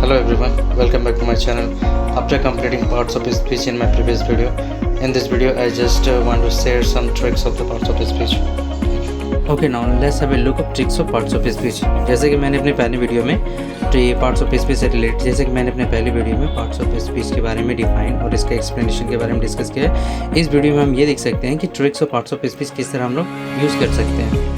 Hello everyone, welcome back to my channel. After completing parts of speech in my previous video, in this video I just want to share some tricks of the parts of speech. Okay, now let's have a look of tricks of parts of speech. जैसे कि मैंने अपने पहले video में parts of speech से related parts of speech के बारे में डिफाइन और इसके एक्सप्लेनेशन के बारे में डिस्कस किया है। इस वीडियो में हम ये देख सकते हैं कि tricks of parts of speech किस तरह हम लोग यूज़ कर सकते हैं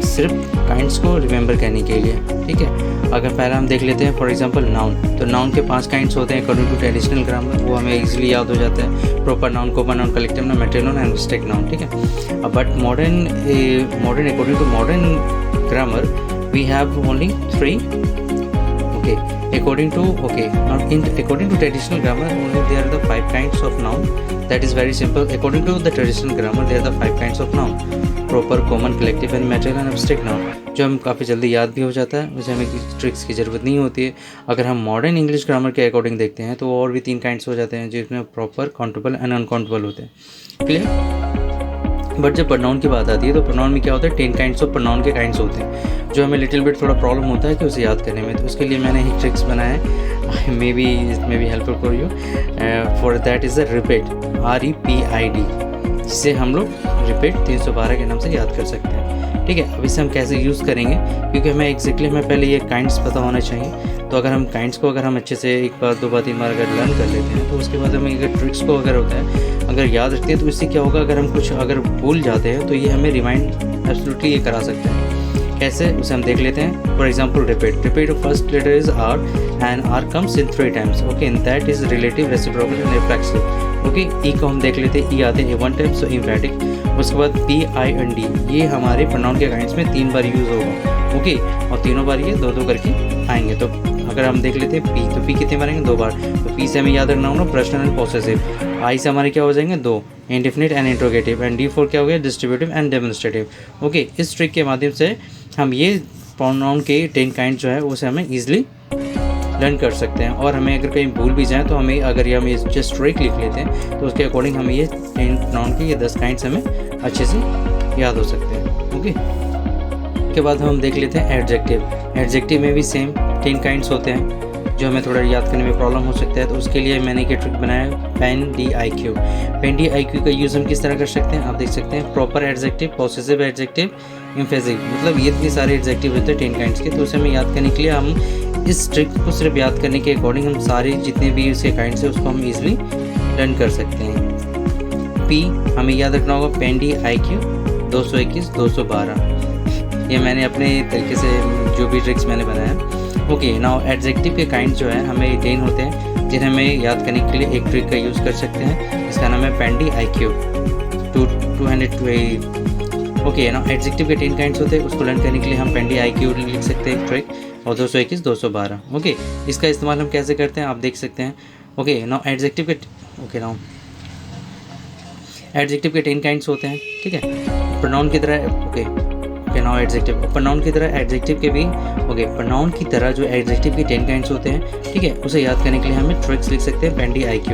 सिर्फ काइंड्स को रिमेंबर करने के लिए। ठीक है, अगर पहला हम देख लेते हैं फॉर एग्जांपल नाउन, तो नाउन के 5 काइंड्स होते हैं अकॉर्डिंग टू ट्रेडिशनल ग्रामर, वो हमें इजीली याद हो जाता है। Proper noun, common noun, collective noun, matter noun and mistake noun. ठीक है, but modern according to modern grammar we have only 3। According to traditional grammar only there are the 5 kinds of noun. That is very simple. According to the traditional grammar there are the 5 kinds of noun: proper, common, collective and material and abstract noun, जो हम काफ़ी जल्दी याद भी हो जाता है, उसे हमें ट्रिक्स की ज़रूरत नहीं होती है। अगर हम मॉडर्न इंग्लिश ग्रामर के अकॉर्डिंग देखते हैं तो और भी 3 काइंड्स हो जाते हैं जिसमें प्रॉपर, काउंटेबल एंड अनकाउंटेबल होते हैं। क्लियर? बट जब प्रोनाउन की बात आती है तो प्रोनाउन में क्या होता है, 10 काइंड्स ऑफ प्रोनाउन के काइंड्स होते हैं, जो हमें लिटिल बिट थोड़ा प्रॉब्लम होता है कि उसे याद करने में। तो उसके लिए मैंने एक ट्रिक्स बनाया है, may be helpful for you. For that is a repeat, REPID, जिसे हम लोग रिपीट 312 के नाम से याद कर सकते हैं। ठीक है, अब इसे हम कैसे यूज़ करेंगे, क्योंकि हमें पहले ये काइंड्स पता होना चाहिए। तो अगर हम काइंड्स को अच्छे से 1 बार 2 बार 3 बार अगर लर्न कर लेते हैं तो उसके बाद हमें अगर ट्रिक्स को अगर याद रखते हैं तो इससे क्या होगा, अगर हम कुछ भूल जाते हैं तो ये हमें रिमाइंड एब्सोल्युटली ये करा सकते हैं। कैसे, उसे हम देख लेते हैं। For example repeat first letter is R and R comes in 3 times. Okay, in that is relative, reciprocal and reflexive. Okay, E को हम देख लेते हैं, E आते हैं 1 टाइम, सो एम्फेटिक। उसके बाद PIND, ये हमारे प्रोनाउन के काइंड्स में 3 बार यूज़ होगा। ओके, और तीनों बार ये 2-2 करके आएंगे। तो अगर हम देख लेते हैं P, तो P कितने बार आएंगे, 2 बार। तो P से हमें याद रखना होगा पर्सनल एंड पॉसेसिव। I से हमारे क्या हो जाएंगे, 2, indefinite and interrogative. And D4 क्या हो गया, डिस्ट्रीब्यूटिव एंड डेमोन्स्ट्रेटिव। ओके, इस ट्रिक के माध्यम से हम ये प्रोनाउन के 10 काइंड जो है उसे हमें ईजिली लर्न कर सकते हैं। और हमें अगर कहीं भूल भी जाए तो हम ये जस्ट ट्रिक लिख लेते हैं तो उसके अकॉर्डिंग हम ये 10 प्रोनाउन के ये 10 काइंड्स हमें अच्छे से याद हो सकते हैं। ओके, उसके बाद हम देख लेते हैं एडजेक्टिव में भी सेम 10 काइंड्स होते हैं जो हमें थोड़ा याद करने में प्रॉब्लम हो सकता है। तो उसके लिए मैंने एक ट्रिक बनाया, PEN-DIQ। PEN-DIQ का यूज़ हम किस तरह कर सकते हैं, आप देख सकते हैं। प्रॉपर एडजेक्टिव, पॉसेसिव एडजेक्टिव, एम्फेसिव, मतलब ये इतने सारे एडजेक्टिव होते हैं 10 काइंड्स के। तो उसे हमें याद करने के लिए हम इस ट्रिक को सिर्फ याद करने के अकॉर्डिंग हम सारे जितने भी उसके काइंड्स हैं उसको हम ईजिली लर्न कर सकते हैं। P हमें याद रखना होगा, PEN-DIQ 221 212। ये मैंने अपने तरीके से जो भी ट्रिक्स मैंने बनाया। ओके, नाउ एडजेक्टिव के काइंड जो है हमें 10 होते हैं जिन्हें हमें याद करने के लिए एक ट्रिक का यूज़ कर सकते हैं, इसका नाम है PEN-DIQ 220। ओके, नाउ एडजेक्टिव के 10 काइंड्स होते हैं, उसको लर्न करने के लिए हम PEN-DIQ लिख सकते हैं एक ट्रिक, और 221 212। ओके, इसका इस्तेमाल हम कैसे करते हैं आप देख सकते हैं। ओके, नाउ एडजेक्टिव के 10 काइंड्स होते हैं। ठीक है, प्रोनाउन की तरह। नाउ एडजेक्टिव, प्रोनाउन की तरह एडजेक्टिव के भी प्रोनाउन की तरह जो एडजेक्टिव के 10 काइंड्स होते हैं। ठीक है, उसे याद करने के लिए हमें ट्रिक्स लिख सकते हैं PEN-DIQ।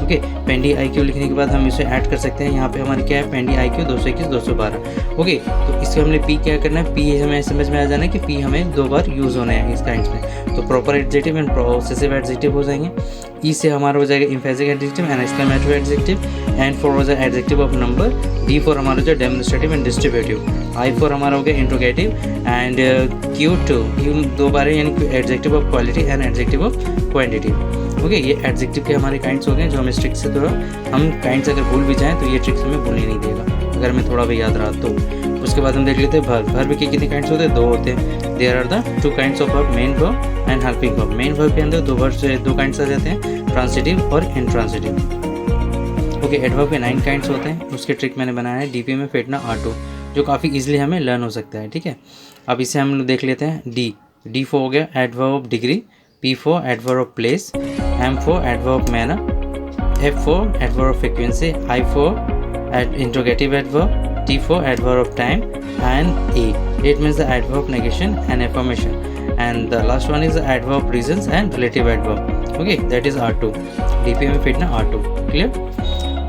ओके, PEN-DIQ लिखने के बाद हम इसे ऐड कर सकते हैं। यहाँ पे हमारे क्या है, PEN-DIQ 221 212। ओके, तो इसके हमने P क्या करना है, P हमें समझ में आ जाना है कि P हमें 2 बार यूज़ होने हैं इस काइंड्स में। तो proper adjective and possessive adjective हो जाएंगे। E से हमारा हो जाएगा emphatic adjective and exclamatory adjective. N4 हो जाएगा एडजेक्टिव ऑफ नंबर। D4 हमारा हो जाएगा डेमोन्स्ट्रेटिव एंड डिस्ट्रीब्यूटिव। I4 हमारा हो गया इंट्रोगेटिव एंड Q 2 बार है, यानी adjective of quality and adjective of quantity. Okay, ये एडजेक्टिव के हमारे काइंड्स हो गए जो हमें ट्रिक से थोड़ा हम काइंड्स अगर भूल भी जाएँ तो ये ट्रिक्स हमें भूलने नहीं देगा अगर हमें थोड़ा भी याद रहा तो। उसके बाद हम देख लेते हैं वर्ब के कितने काइंड्स होते हैं, 2 होते हैं। There are the 2 kinds of verb, main verb and helping verb. Main verb के अंदर 2 काइंड्स आ जाते हैं, ट्रांसिटिव और इंट्रांसिटिव। ओके, एडवर्ब के 9 काइंड्स होते हैं, उसके ट्रिक मैंने बनाया है DP में फेटना R2, जो काफ़ी ईजिली हमें लर्न हो सकता है। ठीक है, अब इसे हम देख लेते हैं। D4 हो गया adverb of degree, P4 adverb of place, M4 adverb of manner, F4 adverb of frequency, I4 interrogative adverb, T4 adverb of time, and it means the adverb of negation and affirmation, and the last one is the adverb of reasons and relative adverb. Okay, that is R2. DP में fit ना R2, clear?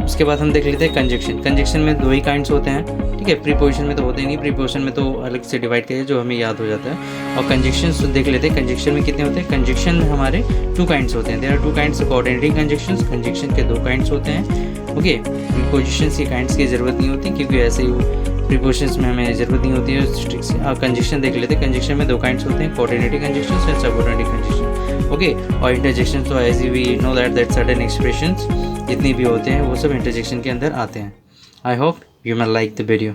उसके बाद हम देख लेते हैं conjunction. Conjunction में 2 ही kinds होते हैं, ठीक है। प्रीपोजिशन में तो होते ही नहीं, प्रीपोजिशन में तो अलग से डिवाइड किया जो हमें याद हो जाता है। और कंजक्शन देख लेते हैं, कंजक्शन में कितने होते हैं। कंजक्शन में हमारे 2 काइंड्स होते हैं। There are 2 kinds of ordinary conjunctions. Conjunction के 2 काइंड्स होते हैं, ओके। प्रीपोजिशंस के काइंड्स की ज़रूरत नहीं होती, क्योंकि ऐसे ही प्रीपोजिशंस में हमें ज़रूरत नहीं होती है स्ट्रिक्ट से। कंजक्शन देख लेते हैं। कंजक्शन में 2 काइंड्स होते हैं, coordinating conjunctions and subordinating conjunction, okay. और इंटरजेक्शन तो as we know that certain expressions जितनी भी होते हैं वो सब इंटरजेक्शन के अंदर आते हैं। I hope you may like the video.